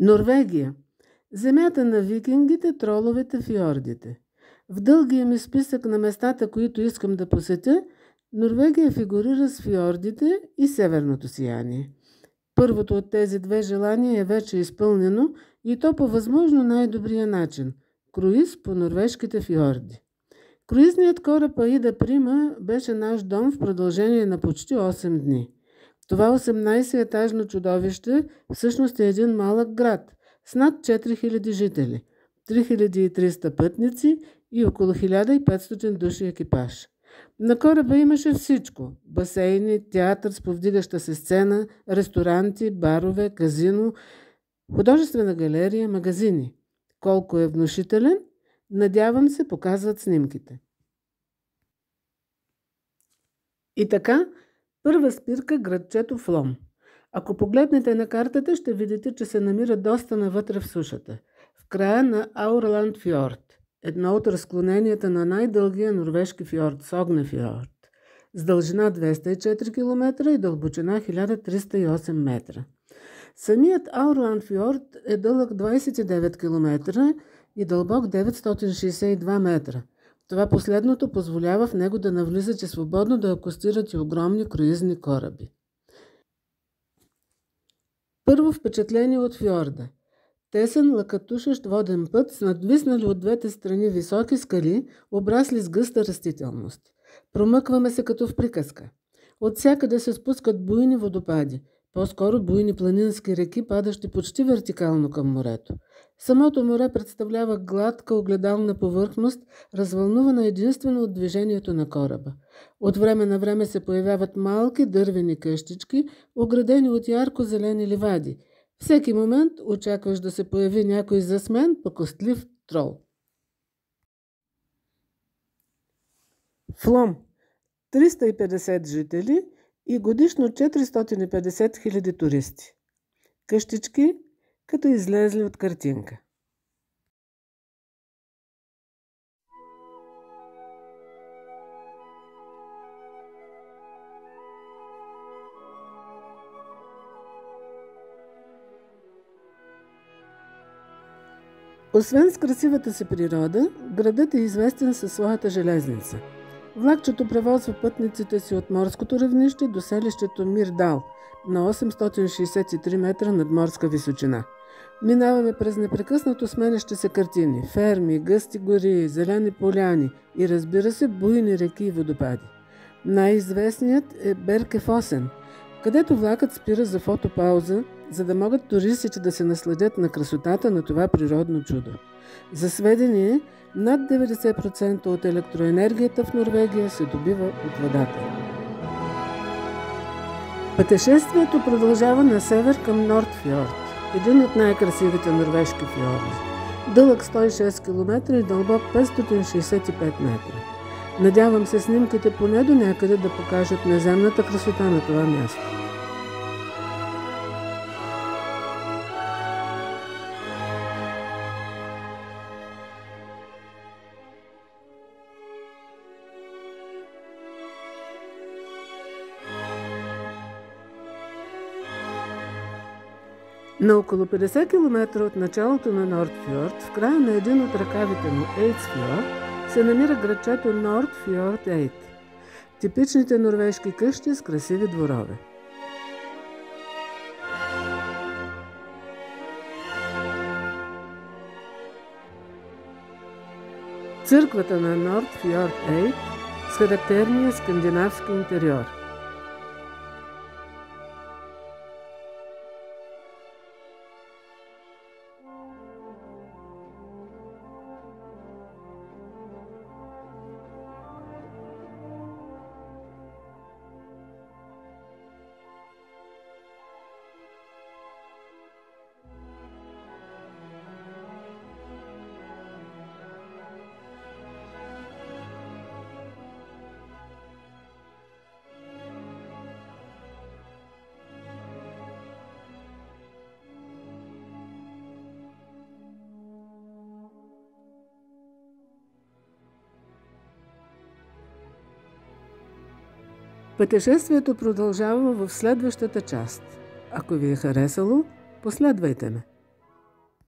Норвегия. Земята на викингите, троловете, фиордите. В дългия ми списък на местата, които искам да посетя, Норвегия фигурира с фиордите и северното сияние. Първото от тези две желания е вече изпълнено и то по възможно най-добрия начин – круиз по норвежките фиорди. Круизният кораб Аида Прима беше наш дом в продължение на почти 8 дни. Това 18-етажно чудовище всъщност е един малък град с над 4000 жители, 3300 пътници и около 1500 души екипаж. На кораба имаше всичко – басейни, театър с повдигаща се сцена, ресторанти, барове, казино, художествена галерия, магазини. Колко е внушителен, надявам се, показват снимките. И така, първа спирка – градчето Флом. Ако погледнете на картата, ще видите, че се намира доста навътре в сушата, в края на Аурланд фьорд, едно от разклоненията на най-дългия норвежки фьорд – Согнефьорд, с дължина 204 км и дълбочина 1308 метра. Самият Аурланд фьорд е дълъг 29 км и дълбок 962 метра. Това последното позволява в него да навлизат и свободно да акостират и огромни круизни кораби. Първо впечатление от фьорда. Тесен, лъкатушещ воден път с надвиснали от двете страни високи скали, обрасли с гъста растителност. Промъкваме се като в приказка. Отсякъде се спускат буйни водопади, по-скоро буйни планински реки, падащи почти вертикално към морето. Самото море представлява гладка огледална повърхност, развълнувана единствено от движението на кораба. От време на време се появяват малки дървени къщички, оградени от ярко-зелени ливади. Всеки момент очакваш да се появи някой засмен, покостлив трол. Флом. 350 жители и годишно 450 000 туристи. Къщички, като излезли от картинка. Освен с красивата си природа, градът е известен със своята железница. Влакчето превозва пътниците си от морското равнище до селището Мирдал на 863 метра надморска височина. Минаваме през непрекъснато сменящи се картини – ферми, гъсти гори, зелени поляни и, разбира се, буйни реки и водопади. Най-известният е Беркефосен, където влакът спира за фотопауза, за да могат туристите да се насладят на красотата на това природно чудо. За сведение, над 90% от електроенергията в Норвегия се добива от водата. Пътешествието продължава на север към Нордфьорд, един от най-красивите норвежки фьорди. Дълъг 106 км и дълбок 565 метра. Надявам се снимките поне до някъде да покажат неземната красота на това място. На около 50 км от началото на Нордфьорд, в края на един от ръкавите му Ейдсфьорд, се намира градчето Нордфьорд Ейд. Типичните норвежки къщи с красиви дворове. Църквата на Нордфьорд Ейд с характерния скандинавски интериор. Пътешествието продължава в следващата част. Ако ви е харесало, последвайте ме.